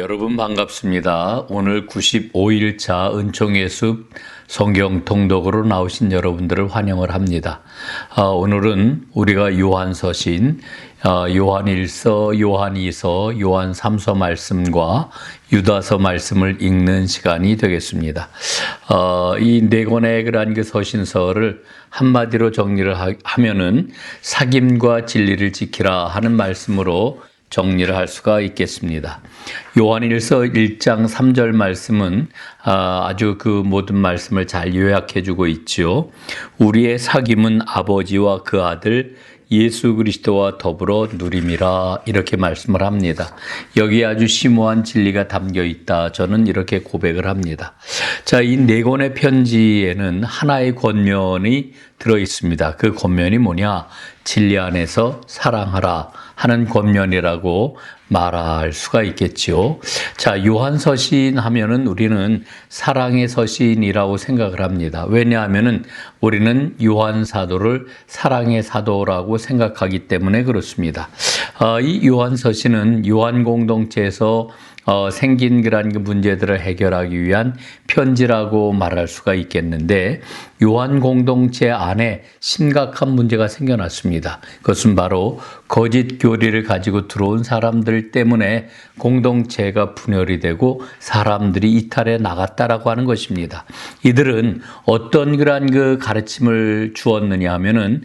여러분 반갑습니다. 오늘 95일차 은총의 숲 성경 통독으로 나오신 여러분들을 환영을 합니다. 오늘은 우리가 요한서신, 요한일서, 요한이서, 요한삼서 말씀과 유다서 말씀을 읽는 시간이 되겠습니다. 이 네 권의 그러한 그 서신서를 한마디로 정리를 하면은 사귐과 진리를 지키라 하는 말씀으로 정리를 할 수가 있겠습니다. 요한일서 1장 3절 말씀은 아주 그 모든 말씀을 잘 요약해 주고 있죠. 우리의 사귐은 아버지와 그 아들 예수 그리스도와 더불어 누림이라 이렇게 말씀을 합니다. 여기에 아주 심오한 진리가 담겨 있다. 저는 이렇게 고백을 합니다. 자, 이 네 권의 편지에는 하나의 권면이 들어 있습니다. 그 권면이 뭐냐? 진리 안에서 사랑하라 하는 권면이라고 말할 수가 있겠지요. 자, 요한서신 하면은 우리는 사랑의 서신이라고 생각을 합니다. 왜냐하면은 우리는 요한 사도를 사랑의 사도라고 생각하기 때문에 그렇습니다. 이 요한서신은 요한 공동체에서 생긴 그런 그 문제들을 해결하기 위한 편지라고 말할 수가 있겠는데, 요한 공동체 안에 심각한 문제가 생겨났습니다. 그것은 바로 거짓 교리를 가지고 들어온 사람들 때문에 공동체가 분열이 되고 사람들이 이탈해 나갔다라고 하는 것입니다. 이들은 어떤 그러한 그 가르침을 주었느냐 하면은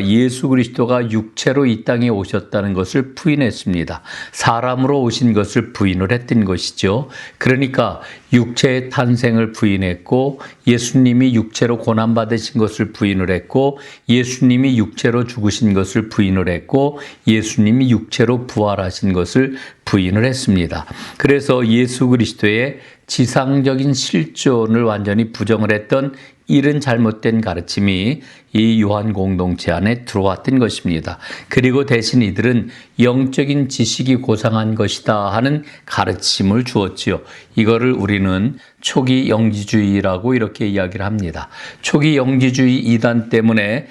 예수 그리스도가 육체로 이 땅에 오셨다는 것을 부인했습니다. 사람으로 오신 것을 부인을 했던 것이죠. 그러니까 육체의 탄생을 부인했고, 예수님이 육체로 고난받으신 것을 부인을 했고, 예수님이 육체로 죽으신 것을 부인을 했고, 예수님이 육체로 부활하신 것을 부인을 했습니다. 그래서 예수 그리스도의 지상적인 실존을 완전히 부정을 했던 이런 잘못된 가르침이 이 요한 공동체 안에 들어왔던 것입니다. 그리고 대신 이들은 영적인 지식이 고상한 것이다 하는 가르침을 주었지요. 이거를 우리는 초기 영지주의라고 이렇게 이야기를 합니다. 초기 영지주의 이단 때문에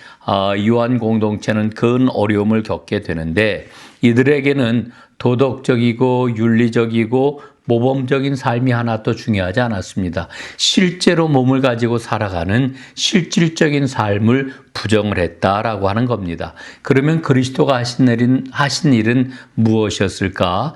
요한 공동체는 큰 어려움을 겪게 되는데, 이들에게는 도덕적이고 윤리적이고 모범적인 삶이 하나도 중요하지 않았습니다. 실제로 몸을 가지고 살아가는 실질적인 삶을 부정을 했다라고 하는 겁니다. 그러면 그리스도가 하신 일은 무엇이었을까?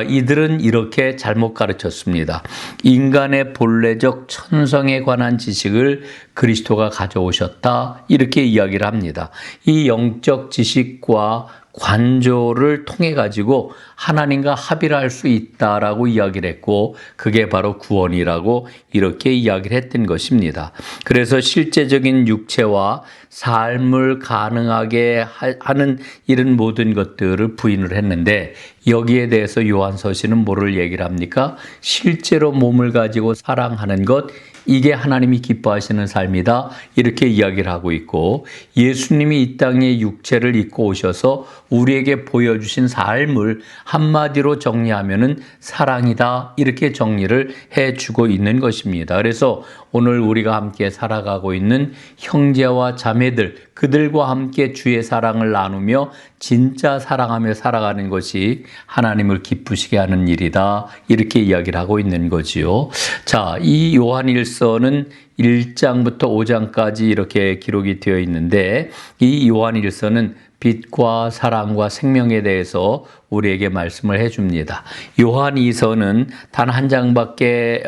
이들은 이렇게 잘못 가르쳤습니다. 인간의 본래적 천성에 관한 지식을 그리스도가 가져오셨다, 이렇게 이야기를 합니다. 이 영적 지식과 관조를 통해 가지고 하나님과 합의를 할 수 있다라고 이야기를 했고, 그게 바로 구원이라고 이렇게 이야기를 했던 것입니다. 그래서 실제적인 육체와 삶을 가능하게 하는 이런 모든 것들을 부인을 했는데, 여기에 대해서 요한서신은 뭐를 얘기를 합니까? 실제로 몸을 가지고 사랑하는 것, 이게 하나님이 기뻐하시는 삶이다, 이렇게 이야기를 하고 있고, 예수님이 이 땅에 육체를 입고 오셔서 우리에게 보여주신 삶을 한마디로 정리하면은 사랑이다, 이렇게 정리를 해주고 있는 것입니다. 그래서 오늘 우리가 함께 살아가고 있는 형제와 자매들, 그들과 함께 주의 사랑을 나누며 진짜 사랑하며 살아가는 것이 하나님을 기쁘시게 하는 일이다, 이렇게 이야기를 하고 있는 거지요. 자, 이 요한일서는 1장부터 5장까지 이렇게 기록이 되어 있는데, 이 요한일서는 빛과 사랑과 생명에 대해서 우리에게 말씀을 해줍니다. 요한이서는 단 한 장밖에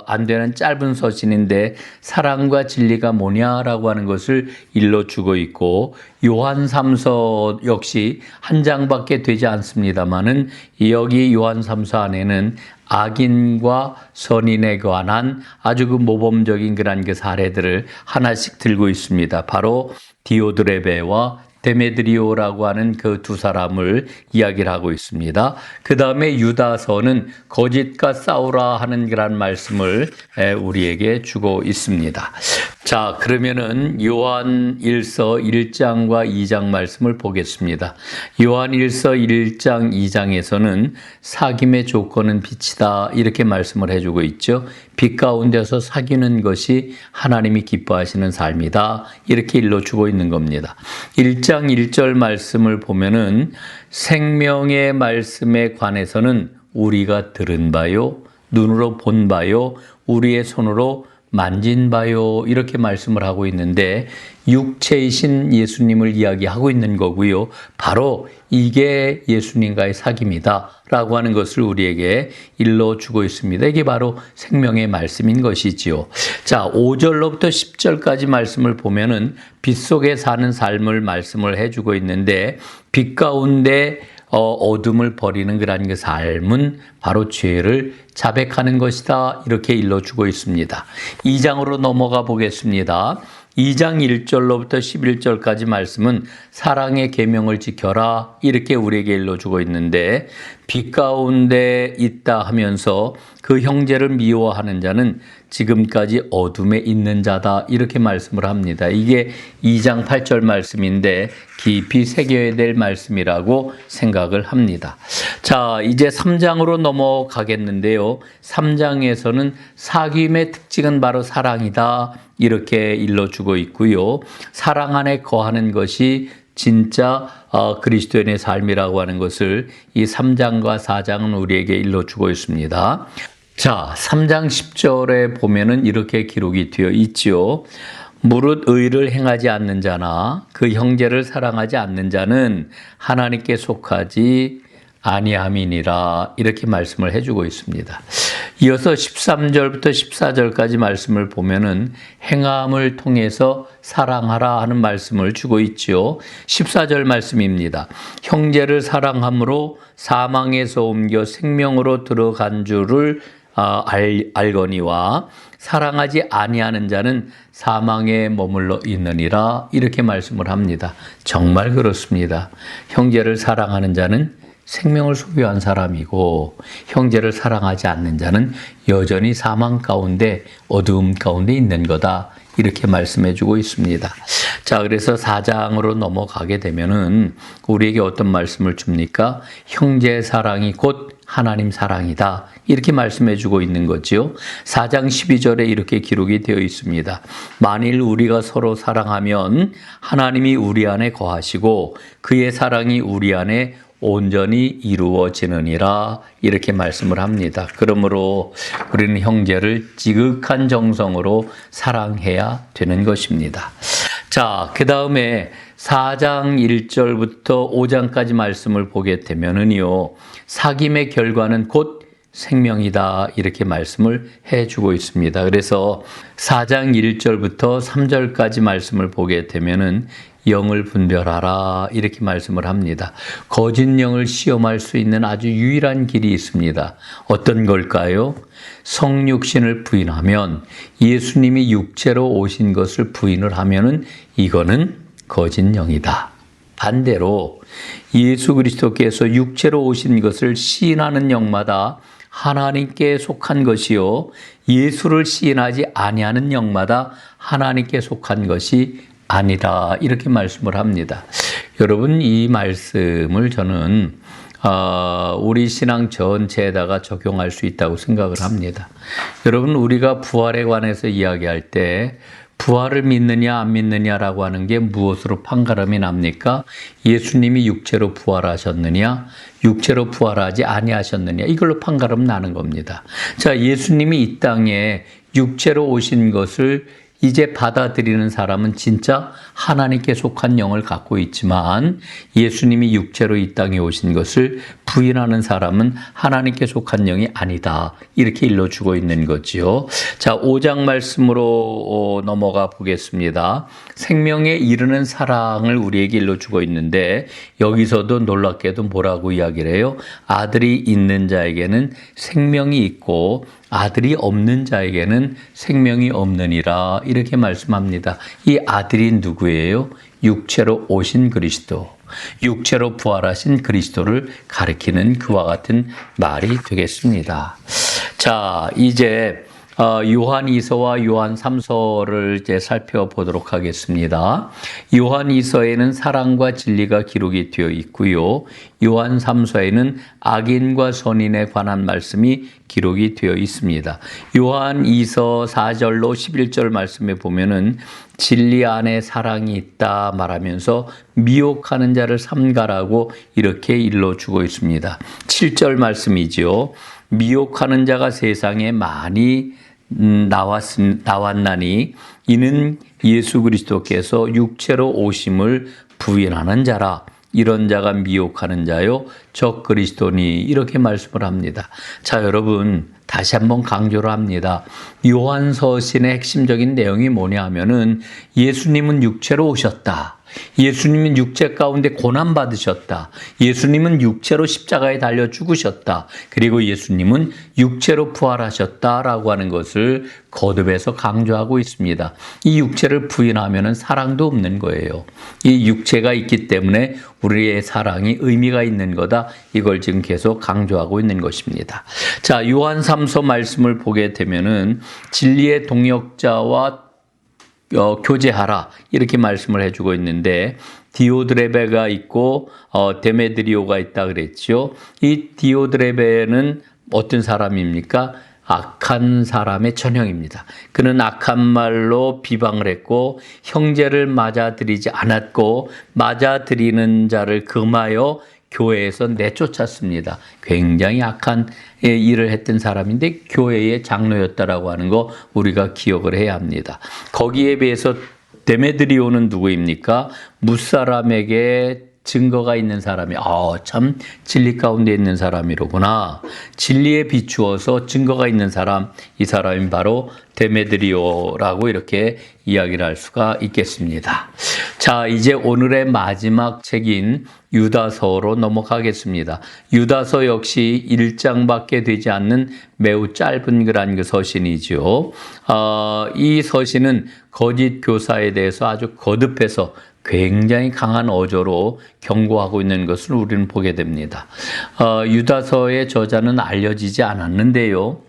안 되는 짧은 서신인데, 사랑과 진리가 뭐냐라고 하는 것을 일러주고 있고, 요한삼서 역시 한 장밖에 되지 않습니다만은, 여기 요한삼서 안에는 악인과 선인에 관한 아주 그 모범적인 그런 그 사례들을 하나씩 들고 있습니다. 바로 디오드레베와 데메드리오라고 하는 그 두 사람을 이야기를 하고 있습니다. 그 다음에 유다서는 거짓과 싸우라 하는 그런 말씀을 우리에게 주고 있습니다. 자, 그러면은 요한일서 1장과 2장 말씀을 보겠습니다. 요한일서 1장 2장에서는 사귐의 조건은 빛이다, 이렇게 말씀을 해주고 있죠. 빛 가운데서 사귀는 것이 하나님이 기뻐하시는 삶이다, 이렇게 일러주고 있는 겁니다. 1장 1절 말씀을 보면은 생명의 말씀에 관해서는 우리가 들은 바요, 눈으로 본 바요, 우리의 손으로 만진 바요, 이렇게 말씀을 하고 있는데 육체이신 예수님을 이야기하고 있는 거고요. 바로 이게 예수님과의 사귐이다 라고 하는 것을 우리에게 일러주고 있습니다. 이게 바로 생명의 말씀인 것이지요. 자, 5절로부터 10절까지 말씀을 보면은 빛 속에 사는 삶을 말씀을 해주고 있는데 빛 가운데 어둠을 버리는 그런 그 삶은 바로 죄를 자백하는 것이다, 이렇게 일러주고 있습니다. 2장으로 넘어가 보겠습니다. 2장 1절로부터 11절까지 말씀은 사랑의 계명을 지켜라, 이렇게 우리에게 일러주고 있는데 빛 가운데 있다 하면서 그 형제를 미워하는 자는 지금까지 어둠에 있는 자다, 이렇게 말씀을 합니다. 이게 2장 8절 말씀인데 깊이 새겨야 될 말씀이라고 생각을 합니다. 자, 이제 3장으로 넘어가겠는데요. 3장에서는 사귐의 특징은 바로 사랑이다, 이렇게 일러주고 있고요. 사랑 안에 거하는 것이 진짜 그리스도인의 삶이라고 하는 것을 이 3장과 4장은 우리에게 일러주고 있습니다. 자, 3장 10절에 보면은 이렇게 기록이 되어 있죠. 무릇 의를 행하지 않는 자나 그 형제를 사랑하지 않는 자는 하나님께 속하지 아니함이니라, 이렇게 말씀을 해주고 있습니다. 이어서 13절부터 14절까지 말씀을 보면은 행함을 통해서 사랑하라 하는 말씀을 주고 있죠. 14절 말씀입니다. 형제를 사랑함으로 사망에서 옮겨 생명으로 들어간 줄을 알거니와 사랑하지 아니하는 자는 사망에 머물러 있느니라, 이렇게 말씀을 합니다. 정말 그렇습니다. 형제를 사랑하는 자는 생명을 소유한 사람이고 형제를 사랑하지 않는 자는 여전히 사망 가운데 어두움 가운데 있는 거다, 이렇게 말씀해 주고 있습니다. 자, 그래서 4장으로 넘어가게 되면은 우리에게 어떤 말씀을 줍니까? 형제 사랑이 곧 하나님 사랑이다, 이렇게 말씀해 주고 있는 거지요. 4장 12절에 이렇게 기록이 되어 있습니다. 만일 우리가 서로 사랑하면 하나님이 우리 안에 거하시고 그의 사랑이 우리 안에 온전히 이루어지느니라, 이렇게 말씀을 합니다. 그러므로 우리는 형제를 지극한 정성으로 사랑해야 되는 것입니다. 자, 그 다음에 4장 1절부터 5장까지 말씀을 보게 되면은요, 사귐의 결과는 곧 생명이다, 이렇게 말씀을 해주고 있습니다. 그래서 4장 1절부터 3절까지 말씀을 보게 되면은 영을 분별하라, 이렇게 말씀을 합니다. 거짓 영을 시험할 수 있는 아주 유일한 길이 있습니다. 어떤 걸까요? 성육신을 부인하면, 예수님이 육체로 오신 것을 부인을 하면은 이거는 거짓 영이다. 반대로 예수 그리스도께서 육체로 오신 것을 시인하는 영마다 하나님께 속한 것이요, 예수를 시인하지 아니하는 영마다 하나님께 속한 것이 아니라, 이렇게 말씀을 합니다. 여러분, 이 말씀을 저는 우리 신앙 전체에다가 적용할 수 있다고 생각을 합니다. 여러분, 우리가 부활에 관해서 이야기할 때 부활을 믿느냐 안 믿느냐라고 하는 게 무엇으로 판가름이 납니까? 예수님이 육체로 부활하셨느냐, 육체로 부활하지 아니하셨느냐, 이걸로 판가름 나는 겁니다. 자, 예수님이 이 땅에 육체로 오신 것을 이제 받아들이는 사람은 진짜 하나님께 속한 영을 갖고 있지만 예수님이 육체로 이 땅에 오신 것을 부인하는 사람은 하나님께 속한 영이 아니다, 이렇게 일러주고 있는 거지요. 자, 5장 말씀으로 넘어가 보겠습니다. 생명에 이르는 사랑을 우리에게 일러주고 있는데 여기서도 놀랍게도 뭐라고 이야기를 해요? 아들이 있는 자에게는 생명이 있고 아들이 없는 자에게는 생명이 없느니라, 이렇게 말씀합니다. 이 아들이 누구예요? 육체로 오신 그리스도, 육체로 부활하신 그리스도를 가리키는 그와 같은 말이 되겠습니다. 자, 이제 요한 2서와 요한 3서를 이제 살펴보도록 하겠습니다. 요한 2서에는 사랑과 진리가 기록이 되어 있고요. 요한 3서에는 악인과 선인에 관한 말씀이 기록이 되어 있습니다. 요한 2서 4절로 11절 말씀에 보면은 진리 안에 사랑이 있다 말하면서 미혹하는 자를 삼가라고 이렇게 일러주고 있습니다. 7절 말씀이지요. 미혹하는 자가 세상에 많이 나왔나니 이는 예수 그리스도께서 육체로 오심을 부인하는 자라. 이런 자가 미혹하는 자요 적 그리스도니 이렇게 말씀을 합니다. 자, 여러분 다시 한번 강조를 합니다. 요한서신의 핵심적인 내용이 뭐냐 하면은 예수님은 육체로 오셨다. 예수님은 육체 가운데 고난받으셨다. 예수님은 육체로 십자가에 달려 죽으셨다. 그리고 예수님은 육체로 부활하셨다라고 하는 것을 거듭해서 강조하고 있습니다. 이 육체를 부인하면 사랑도 없는 거예요. 이 육체가 있기 때문에 우리의 사랑이 의미가 있는 거다. 이걸 지금 계속 강조하고 있는 것입니다. 자, 요한 3서 말씀을 보게 되면은 진리의 동역자와 교제하라 이렇게 말씀을 해주고 있는데 디오드레베가 있고 데메드리오가 있다 그랬죠. 이 디오드레베는 어떤 사람입니까? 악한 사람의 전형입니다. 그는 악한 말로 비방을 했고 형제를 맞아들이지 않았고 맞아들이는 자를 금하여 교회에서 내쫓았습니다. 굉장히 악한 일을 했던 사람인데 교회의 장로였다라고 하는 거 우리가 기억을 해야 합니다. 거기에 비해서 데메드리오는 누구입니까? 무사람에게 증거가 있는 사람이 참 진리 가운데 있는 사람이로구나. 진리에 비추어서 증거가 있는 사람, 이 사람이 바로 데메드리오라고 이렇게 이야기를 할 수가 있겠습니다. 자, 이제 오늘의 마지막 책인 유다서로 넘어가겠습니다. 유다서 역시 1장밖에 되지 않는 매우 짧은 글한 그 서신이죠. 이 서신은 거짓 교사에 대해서 아주 거듭해서 굉장히 강한 어조로 경고하고 있는 것을 우리는 보게 됩니다. 유다서의 저자는 알려지지 않았는데요.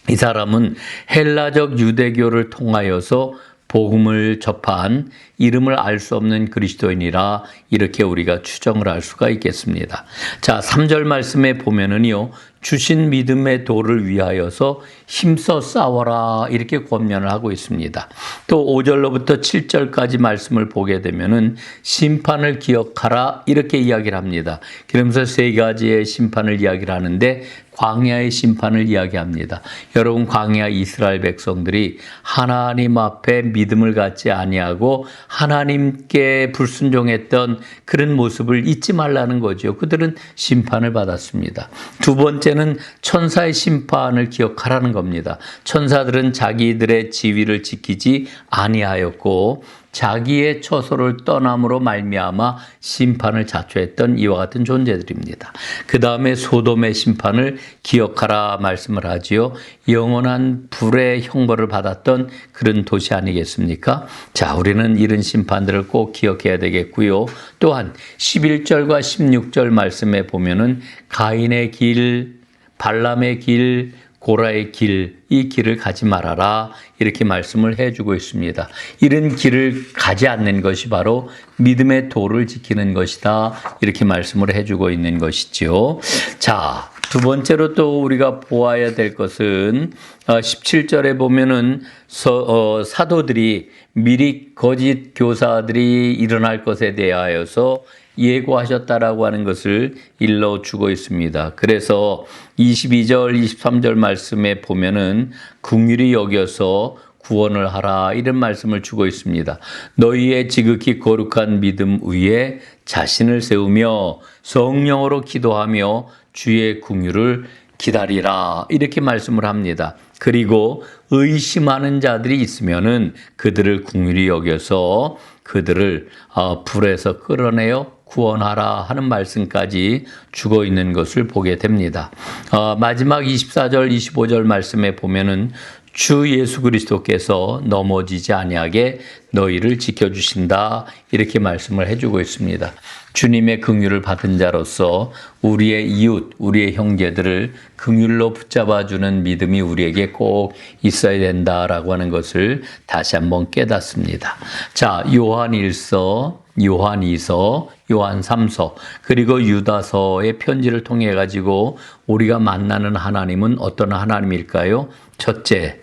이 사람은 헬라적 유대교를 통하여서 복음을 접한 이름을 알 수 없는 그리스도인이라 이렇게 우리가 추정을 할 수가 있겠습니다. 자, 3절 말씀에 보면은요. 주신 믿음의 도를 위하여서 힘써 싸워라 이렇게 권면을 하고 있습니다. 또 5절로부터 7절까지 말씀을 보게 되면은 심판을 기억하라 이렇게 이야기를 합니다. 그러면서 세 가지의 심판을 이야기를 하는데 광야의 심판을 이야기합니다. 여러분, 광야 이스라엘 백성들이 하나님 앞에 믿음을 갖지 아니하고 하나님께 불순종했던 그런 모습을 잊지 말라는 거죠. 그들은 심판을 받았습니다. 두 번째는 천사의 심판을 기억하라는 겁니다. 천사들은 자기들의 지위를 지키지 아니하였고 자기의 처소를 떠남으로 말미암아 심판을 자초했던 이와 같은 존재들입니다. 그 다음에 소돔의 심판을 기억하라 말씀을 하지요. 영원한 불의 형벌을 받았던 그런 도시 아니겠습니까? 자, 우리는 이런 심판들을 꼭 기억해야 되겠고요. 또한 11절과 16절 말씀에 보면은 가인의 길, 발람의 길, 고라의 길, 이 길을 가지 말아라 이렇게 말씀을 해주고 있습니다. 이런 길을 가지 않는 것이 바로 믿음의 도를 지키는 것이다 이렇게 말씀을 해주고 있는 것이죠. 자, 두 번째로 또 우리가 보아야 될 것은 17절에 보면은 사도들이 미리 거짓 교사들이 일어날 것에 대하여서 예고하셨다라고 하는 것을 일러주고 있습니다. 그래서 22절, 23절 말씀에 보면은 긍휼히 여겨서 구원을 하라 이런 말씀을 주고 있습니다. 너희의 지극히 거룩한 믿음 위에 자신을 세우며 성령으로 기도하며 주의 긍휼을 기다리라 이렇게 말씀을 합니다. 그리고 의심하는 자들이 있으면은 그들을 긍휼히 여겨서 그들을 불에서 끌어내어 구원하라 하는 말씀까지 주고 있는 것을 보게 됩니다. 마지막 24절, 25절 말씀에 보면은 주 예수 그리스도께서 넘어지지 아니하게 너희를 지켜주신다. 이렇게 말씀을 해주고 있습니다. 주님의 긍휼을 받은 자로서 우리의 이웃, 우리의 형제들을 긍휼로 붙잡아주는 믿음이 우리에게 꼭 있어야 된다라고 하는 것을 다시 한번 깨닫습니다. 자, 요한 1서, 요한 2서, 요한 3서, 그리고 유다서의 편지를 통해 가지고 우리가 만나는 하나님은 어떤 하나님일까요? 첫째,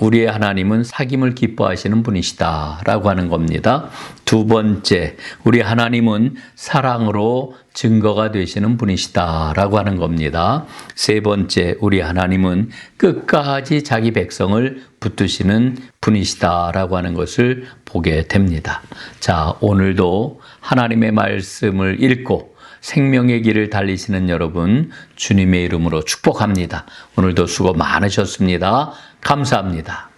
우리의 하나님은 사귐을 기뻐하시는 분이시다라고 하는 겁니다. 두 번째, 우리 하나님은 사랑으로 증거가 되시는 분이시다라고 하는 겁니다. 세 번째, 우리 하나님은 끝까지 자기 백성을 붙드시는 분이시다라고 하는 것을 보게 됩니다. 자, 오늘도 하나님의 말씀을 읽고 생명의 길을 달리시는 여러분, 주님의 이름으로 축복합니다. 오늘도 수고 많으셨습니다. 감사합니다.